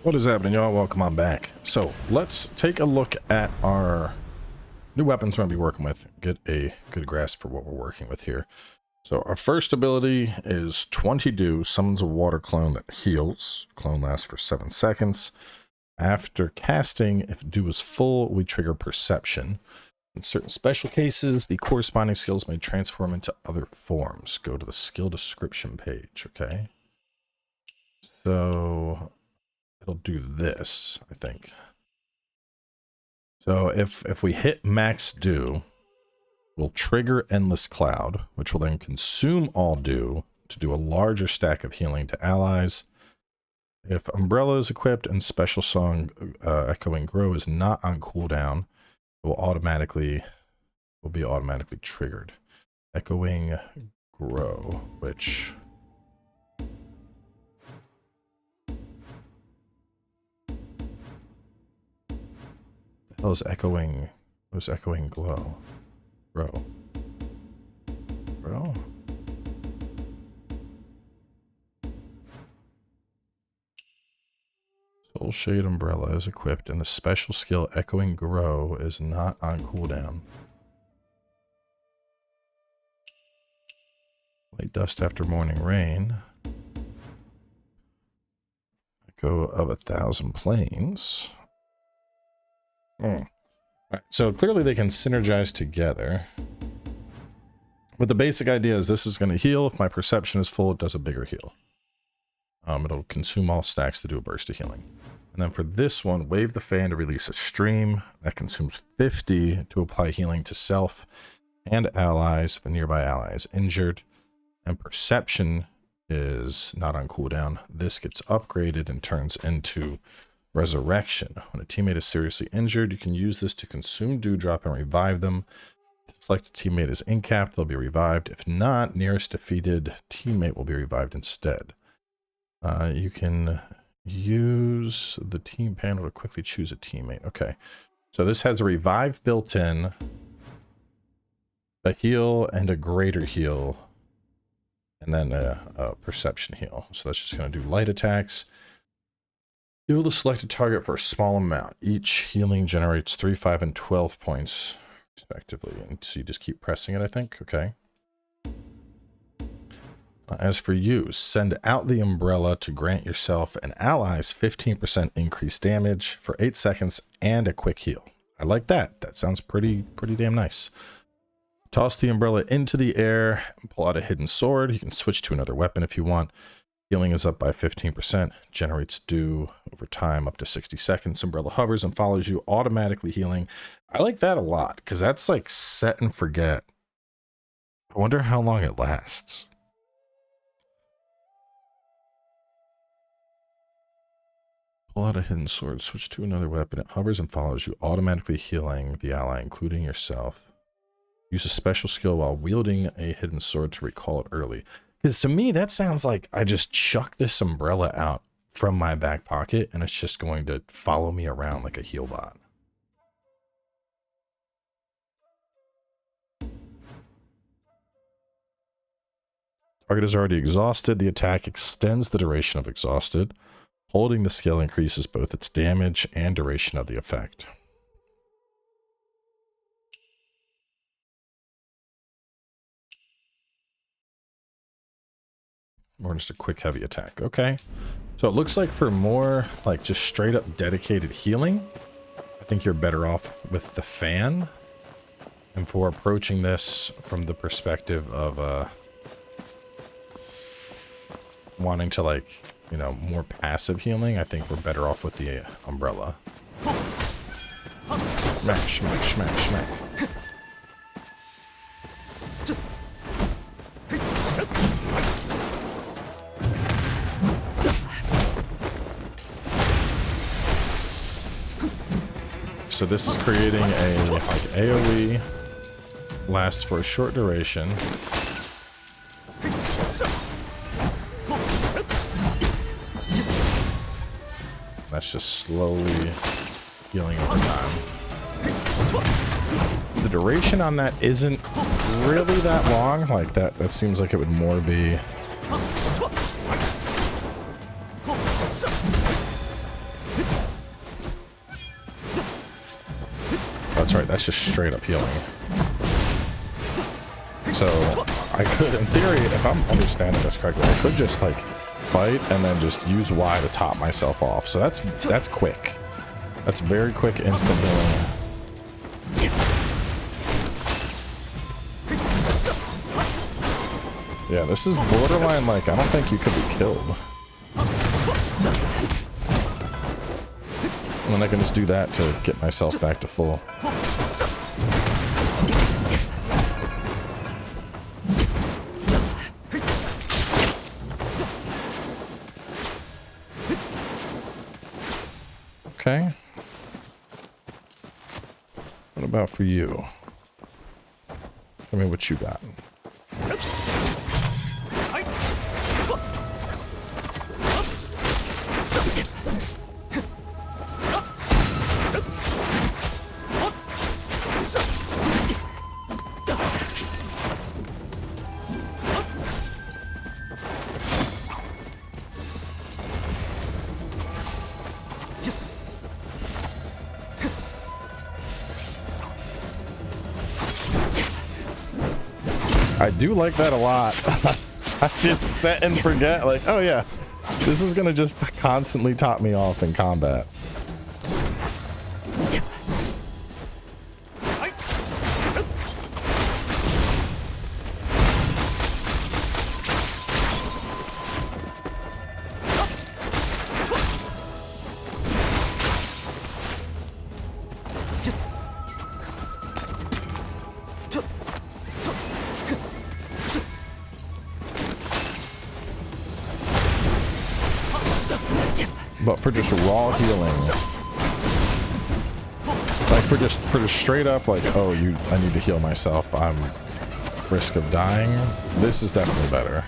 What is happening, y'all? Welcome on back. So let's take a look at our new weapons we're going to be working with. Get a good grasp for what we're working with here. So our first ability is 20 dew, summons a water clone that heals. Clone lasts for 7 seconds. After casting, if dew is full, we trigger perception. In certain special cases, the corresponding skills may transform into other forms. Go to the skill description page, okay? So it'll do this, I think. So if we hit max dew, we'll trigger endless cloud, which will then consume all dew to do a larger stack of healing to allies. If umbrella is equipped and special song echoing grow is not on cooldown, it will be automatically triggered. Echoing grow, which was echoing glow. Grow. Soul Shade Umbrella is equipped and the special skill Echoing Grow is not on cooldown. Late Dust After Morning Rain. Echo of 1,000 Planes. Alright, so clearly they can synergize together. But the basic idea is this is going to heal. If my perception is full, it does a bigger heal. It'll consume all stacks to do a burst of healing. And then for this one, wave the fan to release a stream. That consumes 50 to apply healing to self and allies. If a nearby ally is injured. And perception is not on cooldown. This gets upgraded and turns into resurrection. When a teammate is seriously injured, you can use this to consume Dewdrop and revive them. If the selected teammate is incapped, they'll be revived. If not, nearest defeated teammate will be revived instead. You can use the team panel to quickly choose a teammate. Okay, so this has a revive built in, a heal and a greater heal, and then a perception heal. So that's just going to do light attacks. Heal the selected target for a small amount. Each healing generates 3, 5, and 12 points, respectively. And so you just keep pressing it, I think. Okay. As for you, send out the umbrella to grant yourself and allies 15% increased damage for 8 seconds and a quick heal. I like that. That sounds pretty damn nice. Toss the umbrella into the air and pull out a hidden sword. You can switch to another weapon if you want. Healing is up by 15%, generates dew over time up to 60 seconds. Umbrella hovers and follows you, automatically healing. I like that a lot, because that's like set and forget. I wonder how long it lasts. Pull out a hidden sword, switch to another weapon. It hovers and follows you, automatically healing the ally, including yourself. Use a special skill while wielding a hidden sword to recall it early. Because to me, that sounds like I just chuck this umbrella out from my back pocket and it's just going to follow me around like a heal bot. Target is already exhausted. The attack extends the duration of exhausted. Holding the skill increases both its damage and duration of the effect. Or just a quick heavy attack. Okay. So it looks like for more like just straight up dedicated healing, I think you're better off with the fan. And for approaching this from the perspective of wanting to, like, you know, more passive healing, I think we're better off with the umbrella. Smash, smash, smash, smash. So this is creating a like AoE, lasts for a short duration. That's just slowly healing over time. The duration on that isn't really that long. Like that seems like it would more be that's right, that's just straight up healing. So I could, in theory, if I'm understanding this correctly, I could just like fight and then just use Y to top myself off. So that's quick. That's very quick instant healing. Yeah, this is borderline like I don't think you could be killed. And then I can just do that to get myself back to full. Okay. What about for you? Show me what you got. I do like that a lot. I just set and forget, like, oh yeah, this is gonna just constantly top me off in combat. But for just raw healing, like for just straight up like, oh, I need to heal myself, I'm risk of dying, this is definitely better.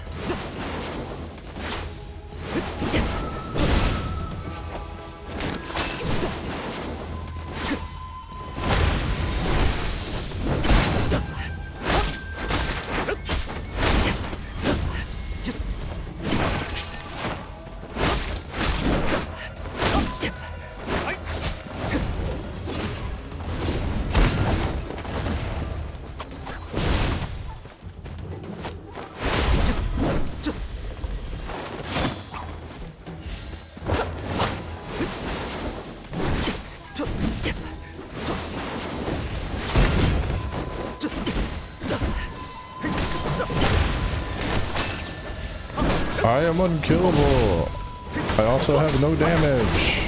I am unkillable. I also have no damage.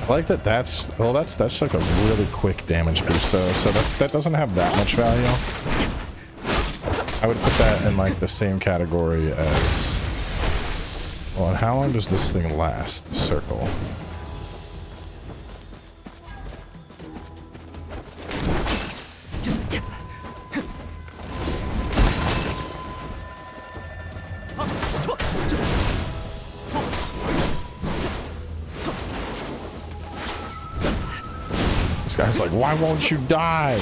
I like that that's like a really quick damage boost though, so that doesn't have that much value. I would put that in like the same category as, well, and how long does this thing last, the circle? This guy's like, why won't you die?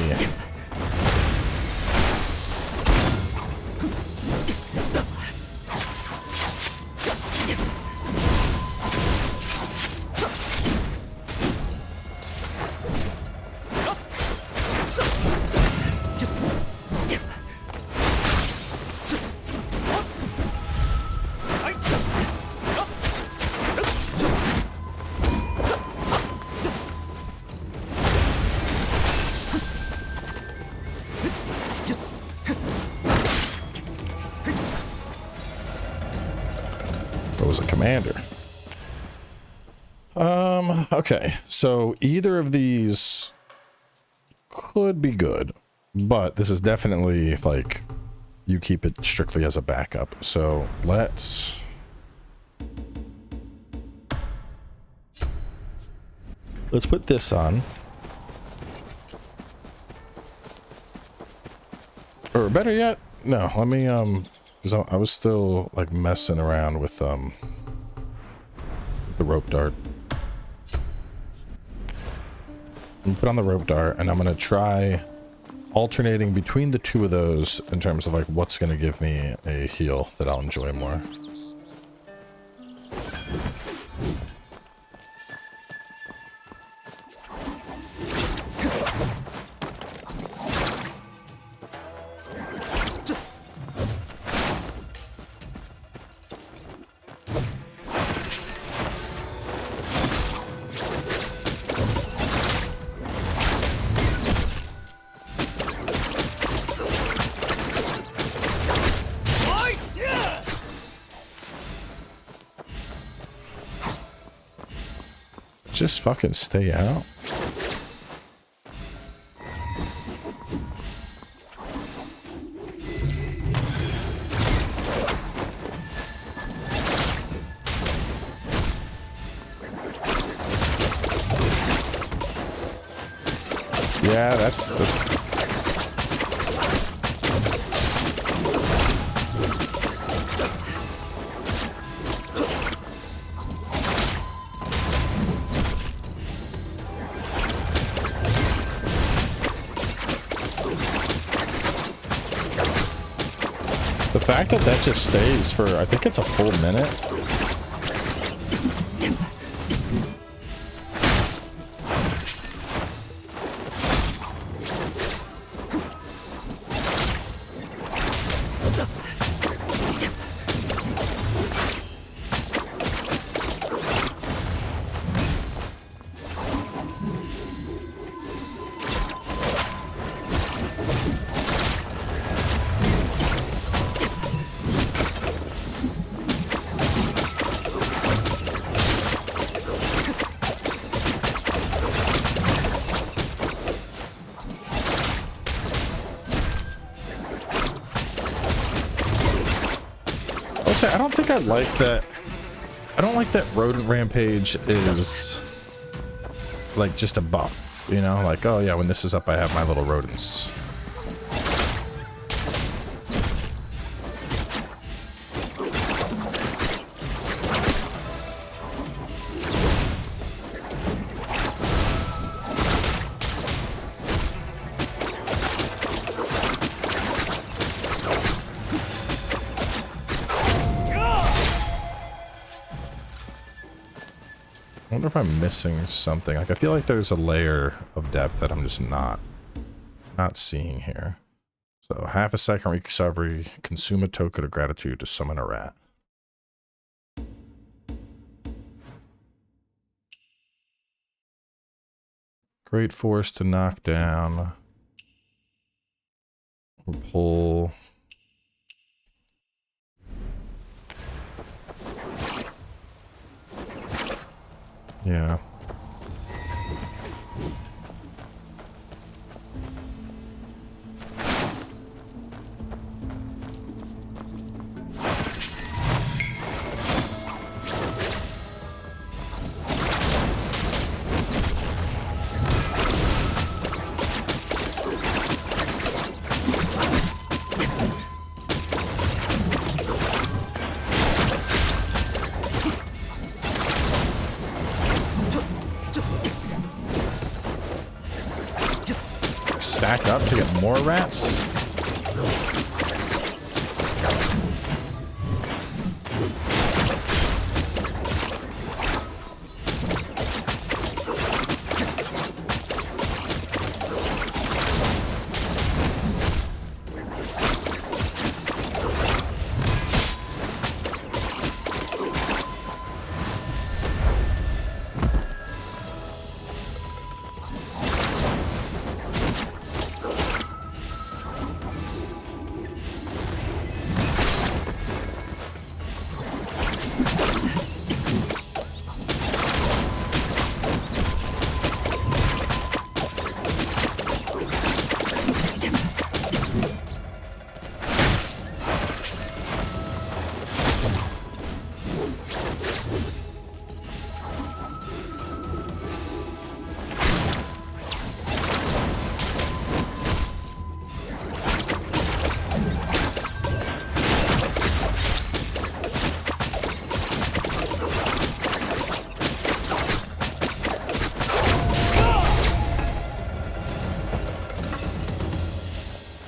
Was a commander. Okay, so either of these could be good, But this is definitely, like, you keep it strictly as a backup. So let's... let's put this on. Or better yet, no, let me, because I was still, like, messing around with, the rope dart. Put on the rope dart, and I'm gonna try alternating between the two of those in terms of like what's gonna give me a heal that I'll enjoy more. Just fucking stay out. Yeah, that's the fact that that just stays for, I think it's a full minute. I don't think I like that. I don't like that rodent rampage is like just a buff, you know, like, oh yeah, when this is up I have my little rodents. I wonder if I'm missing something. Like, I feel like there's a layer of depth that I'm just not seeing here. So, half a second recovery, consume a token of gratitude to summon a rat. Great force to knock down. Or pull. Yeah. Stack up to get more rats?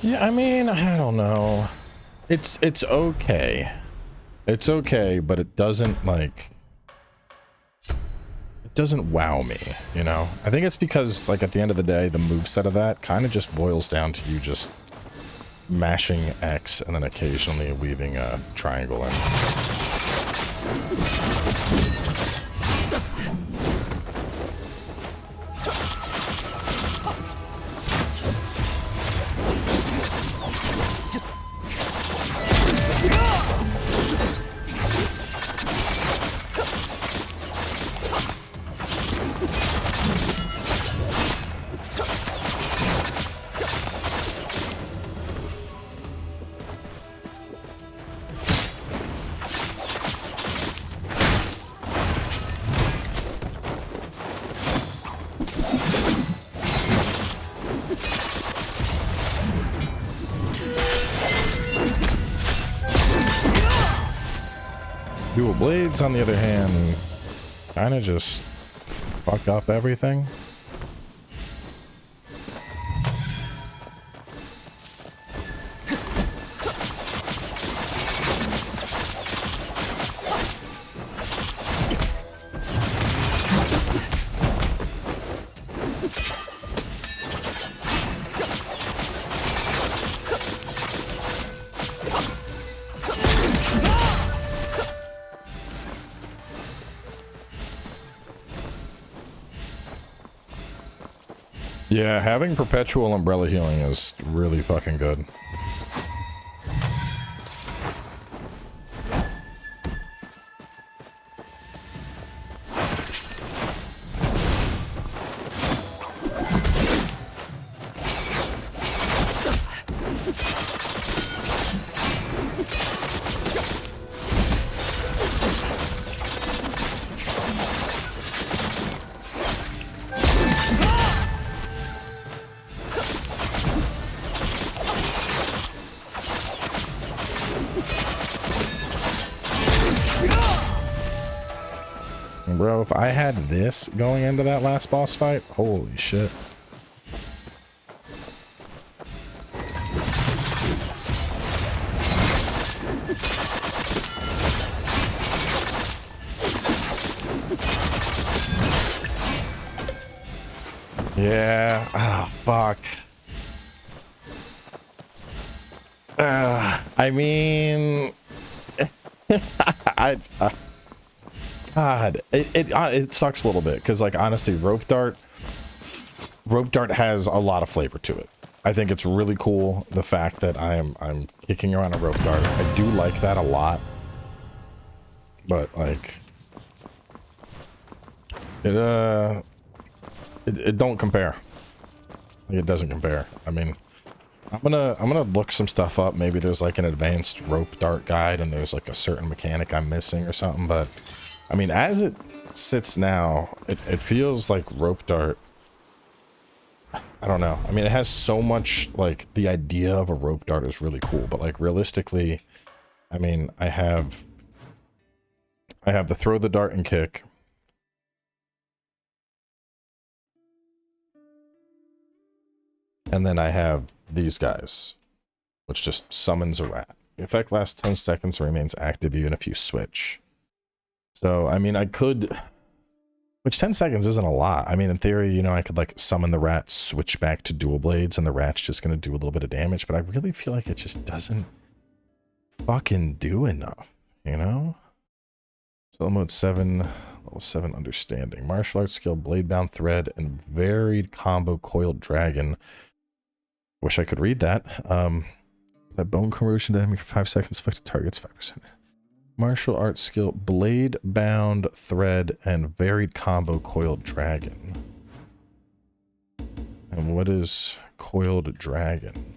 Yeah, I mean, I don't know. It's okay. It's okay, but it doesn't like it doesn't wow me, you know? I think it's because like at the end of the day, the moveset of that kind of just boils down to you just mashing X and then occasionally weaving a triangle in. Dual blades, on the other hand, kind of just fuck up everything. Yeah, having perpetual umbrella healing is really fucking good. Bro, if I had this going into that last boss fight, holy shit. Yeah, ah, fuck. I mean, God, it sucks a little bit because, like, honestly, rope dart has a lot of flavor to it. I think it's really cool the fact that I'm kicking around a rope dart. I do like that a lot, but like, it don't compare. It doesn't compare. I mean, I'm gonna look some stuff up. Maybe there's like an advanced rope dart guide and there's like a certain mechanic I'm missing or something, but I mean, as it sits now, it feels like rope dart. I don't know. I mean, it has so much, like, the idea of a rope dart is really cool, but like realistically, I mean, I have the throw the dart and kick. And then I have these guys, which just summons a rat. The effect lasts 10 seconds and remains active even if you switch. So, I mean, I could... Which 10 seconds isn't a lot. I mean, in theory, you know, I could, like, summon the rat, switch back to dual blades, and the rat's just going to do a little bit of damage, but I really feel like it just doesn't fucking do enough, you know? So, mode 7, level 7 understanding. Martial arts skill, blade bound thread, and varied combo coiled dragon. Wish I could read that. That bone corrosion dynamic for 5 seconds, affected targets 5%. Martial arts skill, blade bound thread, and varied combo coiled dragon. And what is coiled dragon?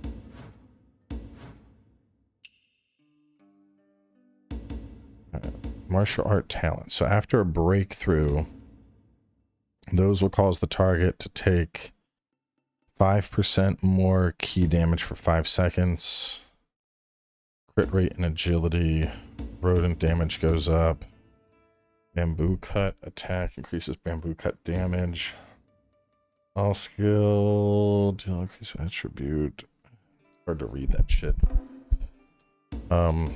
Martial art talent. So after a breakthrough, those will cause the target to take 5% more key damage for 5 seconds. Crit rate and agility. Rodent damage goes up. Bamboo cut attack increases bamboo cut damage. All skill deal increase attribute. Hard to read that shit. What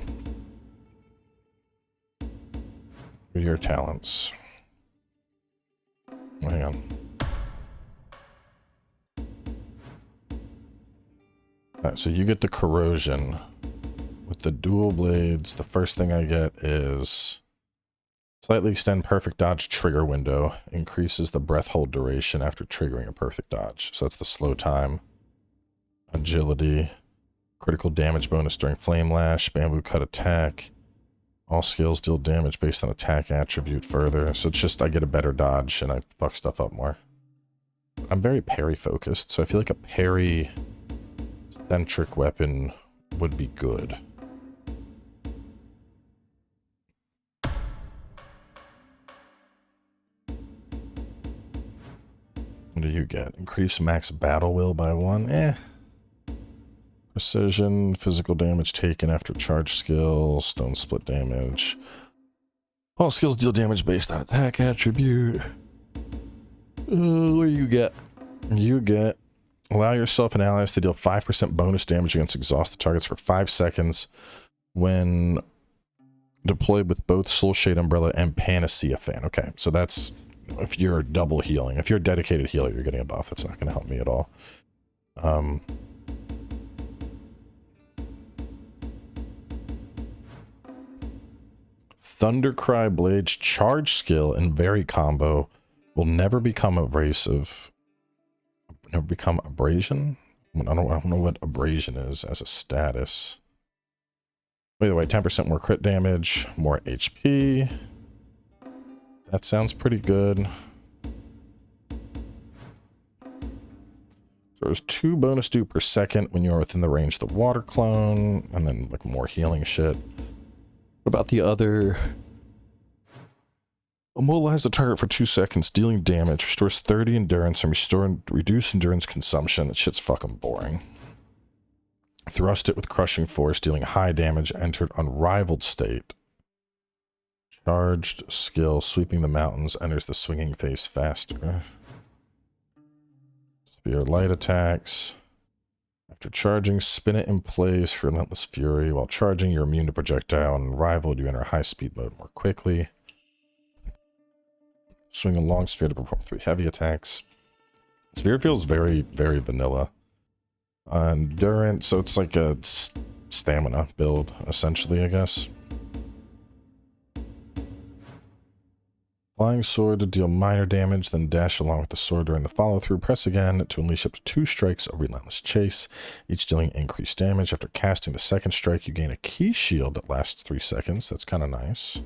are your talents? Hang on. Alright, so you get the corrosion. With the dual blades, the first thing I get is slightly extend perfect dodge trigger window. Increases the breath hold duration after triggering a perfect dodge. So that's the slow time. Agility. Critical damage bonus during flame lash. Bamboo cut attack. All skills deal damage based on attack attribute further. So it's just I get a better dodge and I fuck stuff up more. I'm very parry focused, so I feel like a parry centric weapon would be good. What do you get? Increase max battle will by 1. Precision, physical damage taken after charge skill, stone split damage. All skills deal damage based on attack attribute. What do you get? You get allow yourself and allies to deal 5% bonus damage against exhausted targets for 5 seconds when deployed with both Soul Shade Umbrella and Panacea Fan. Okay, so that's if you're double healing. If you're a dedicated healer, you're getting a buff. That's not going to help me at all. Thundercry Blade's charge skill and Vary combo will never become abrasive. Never become abrasion? I don't know what abrasion is as a status. Either way, 10% more crit damage, more HP. That sounds pretty good. So there's 2 bonus due per second when you're within the range of the water clone, and then like more healing shit. What about the other? Immobilize the target for 2 seconds, dealing damage, restores 30 endurance, and reduce endurance consumption. That shit's fucking boring. Thrust it with crushing force, dealing high damage, entered unrivaled state. Charged skill, sweeping the mountains, enters the swinging phase faster. Spear light attacks. After charging, spin it in place for relentless fury. While charging, you're immune to projectile, and unrivaled, you enter high speed mode more quickly. Swing a long spear to perform 3 heavy attacks. Spear feels very, very vanilla. Endurance, so it's like a stamina build, essentially, I guess. Flying sword to deal minor damage, then dash along with the sword during the follow-through. Press again to unleash up to 2 strikes of relentless chase, each dealing increased damage. After casting the second strike, you gain a key shield that lasts 3 seconds. That's kind of nice.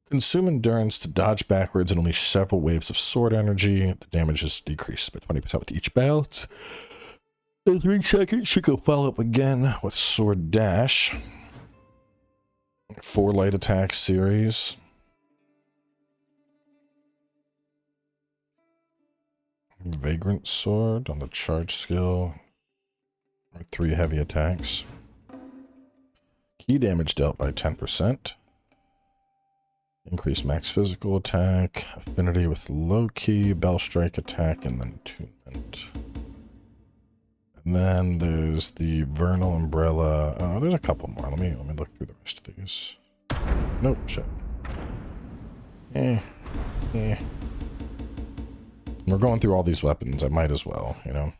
Consume endurance to dodge backwards and unleash several waves of sword energy. The damage is decreased by 20% with each bout. In 3 seconds, you can follow up again with sword dash. 4 light attack series. Vagrant sword on the charge skill. 3 heavy attacks. Key damage dealt by 10%. Increase max physical attack. Affinity with low key, bell strike attack, and then attunement. And then there's the vernal umbrella. Oh, there's a couple more. Let me look through the rest of these. Nope, shit. We're going through all these weapons. I might as well, you know.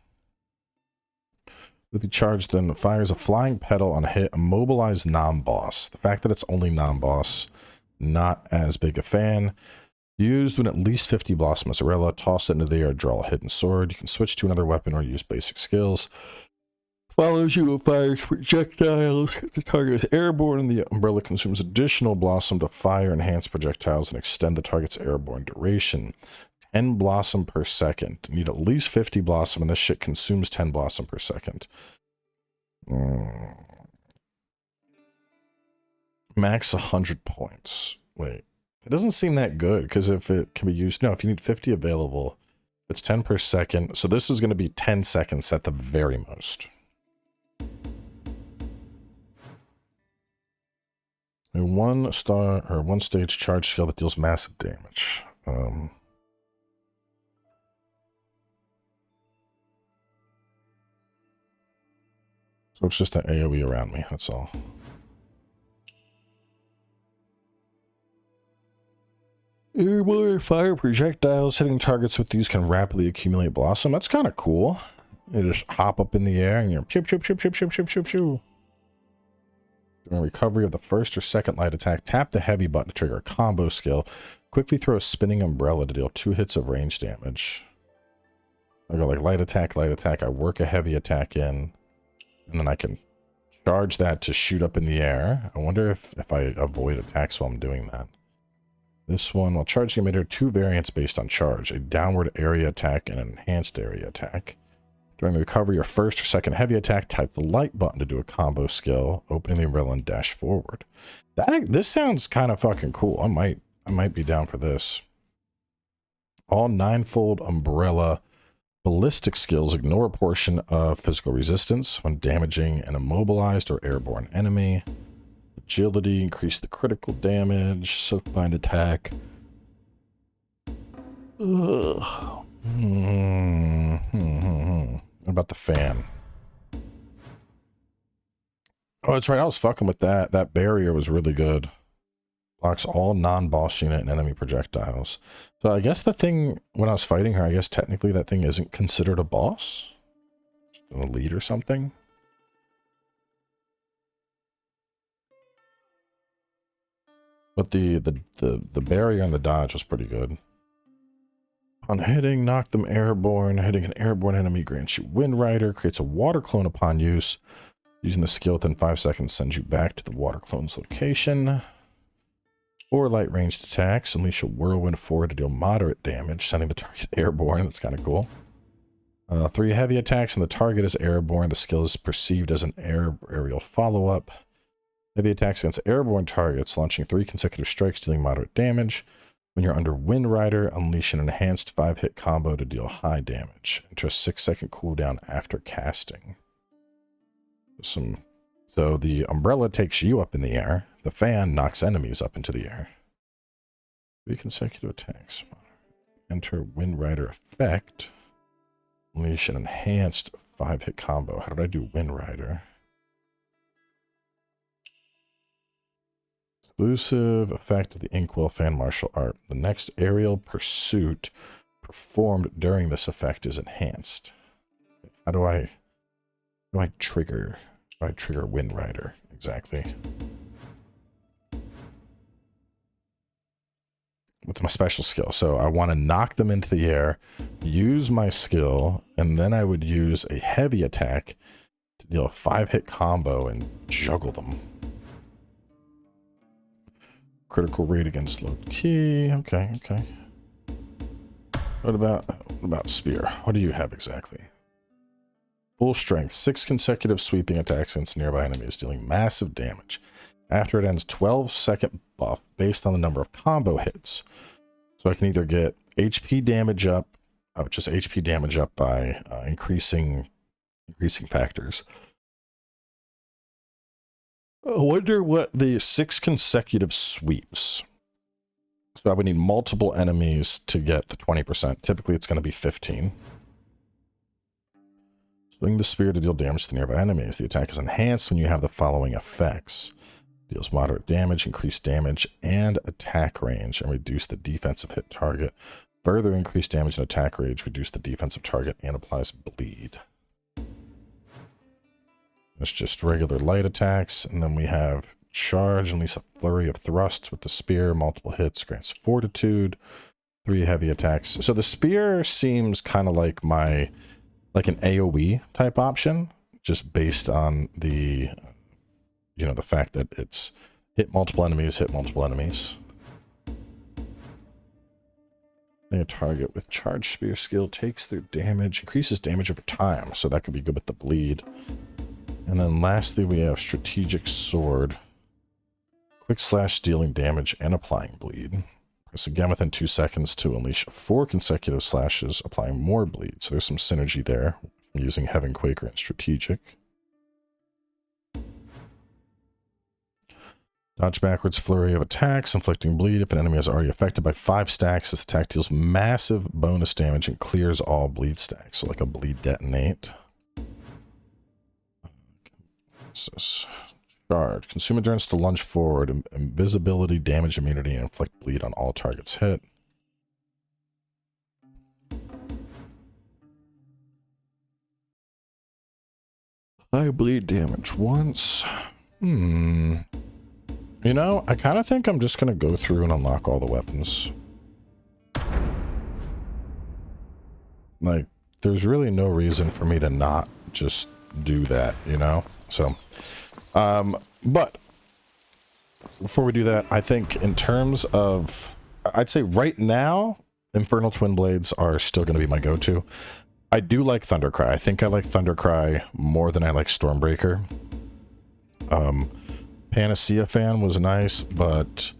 With the charge, then fires a flying petal on a hit, immobilized non-boss. The fact that it's only non-boss, not as big a fan. Used when at least 50 blossom mozzarella. Toss it into the air, draw a hidden sword. You can switch to another weapon or use basic skills. Follows you and fires projectiles. If the target is airborne, the umbrella consumes additional blossom to fire enhance projectiles and extend the target's airborne duration. 10 blossom per second. You need at least 50 blossom, and this shit consumes 10 blossom per second. Max 100 points. Wait. It doesn't seem that good, because if it can be used... No, if you need 50 available, it's 10 per second. So this is going to be 10 seconds at the very most. A 1-star or 1-stage charge skill that deals massive damage. So it's just an AoE around me, that's all. Airborne fire projectiles hitting targets with these can rapidly accumulate blossom. That's kind of cool. You just hop up in the air and you're pew pew pew pew pew pew pew pew. During recovery of the first or second light attack, tap the heavy button to trigger a combo skill. Quickly throw a spinning umbrella to deal 2 hits of range damage. I go like light attack, I work a heavy attack in, and then I can charge that to shoot up in the air. I wonder if I avoid attacks while I'm doing that. This one, while charging emitter, 2 variants based on charge, a downward area attack and an enhanced area attack. During the recovery or first or second heavy attack, type the light button to do a combo skill, opening the umbrella and dash forward. This sounds kind of fucking cool. I might be down for this. All 9-fold umbrella ballistic skills ignore a portion of physical resistance when damaging an immobilized or airborne enemy. Agility, increase the critical damage, silkbind attack. Ugh. What about the fan? Oh, that's right. I was fucking with that. That barrier was really good. Blocks all non-boss unit and enemy projectiles. So I guess the thing, when I was fighting her, I guess technically that thing isn't considered a boss? Just an elite or something? But the barrier and the dodge was pretty good. On hitting, knock them airborne. Hitting an airborne enemy grants you Wind Rider. Creates a water clone upon use. Using the skill within 5 seconds sends you back to the water clone's location. 4 light ranged attacks. Unleash a whirlwind forward to deal moderate damage, sending the target airborne. That's kind of cool. 3 heavy attacks and the target is airborne. The skill is perceived as an aerial follow-up. Heavy attacks against airborne targets, launching 3 consecutive strikes, dealing moderate damage. When you're under Wind Rider, unleash an enhanced 5-hit combo to deal high damage. Enter a 6-second cooldown after casting. So the umbrella takes you up in the air. The fan knocks enemies up into the air. 3 consecutive attacks. Enter Wind Rider effect. Unleash an enhanced 5-hit combo. How did I do Wind Rider? Exclusive effect of the Inkwell fan martial art. The next aerial pursuit performed during this effect is enhanced. How do I trigger? How do I trigger Wind Rider exactly? With my special skill. So I want to knock them into the air, use my skill, and then I would use a heavy attack to deal a 5-hit combo and juggle them. Critical rate against low key. Okay. What about spear? What do you have exactly? Full strength. 6 consecutive sweeping attacks against nearby enemies, dealing massive damage. After it ends, 12-second buff based on the number of combo hits. So I can either get HP damage up, just HP damage up by increasing factors. I wonder what the 6 consecutive sweeps. So I would need multiple enemies to get the 20%. Typically it's going to be 15. Swing the spear to deal damage to nearby enemies. The attack is enhanced when you have the following effects. Deals moderate damage, increased damage, and attack range, and reduce the defensive hit target. Further increased damage and attack range, reduce the defensive target, and applies bleed. It's just regular light attacks, and then we have charge, unleash a flurry of thrusts with the spear, multiple hits, grants fortitude, 3 heavy attacks. So the spear seems kind of like an AoE type option, just based on the, the fact that it's hit multiple enemies. A target with charge spear skill takes their damage, increases damage over time, so that could be good with the bleed. And then lastly, we have strategic sword. Quick slash dealing damage and applying bleed. Press again within 2 seconds to unleash 4 consecutive slashes, applying more bleed. So there's some synergy there from using Heaven Quaker and strategic. Dodge backwards, flurry of attacks, inflicting bleed. If an enemy is already affected by 5 stacks, this attack deals massive bonus damage and clears all bleed stacks. So like a bleed detonate. What's this? Charge. Consume endurance to lunge forward. Invisibility, damage, immunity, and inflict bleed on all targets hit. I bleed damage once. You know, I kind of think I'm just going to go through and unlock all the weapons. Like, there's really no reason for me to not just do that, you know? So, but before we do that, I think in terms of, I'd say right now, Infernal Twin Blades are still going to be my go-to. I do like Thundercry. I think I like Thundercry more than I like Stormbreaker. Panacea Fan was nice, but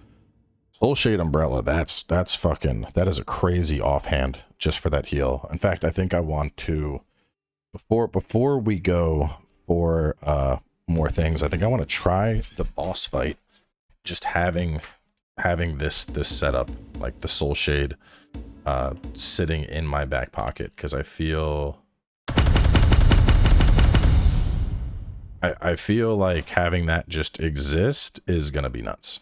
Soulshade Umbrella, that is a crazy offhand just for that heal. In fact, I think I want to, before we go for more things, I think I want to try the boss fight, just having this setup, like the Soulshade sitting in my back pocket, because I feel like having that just exist is gonna be nuts.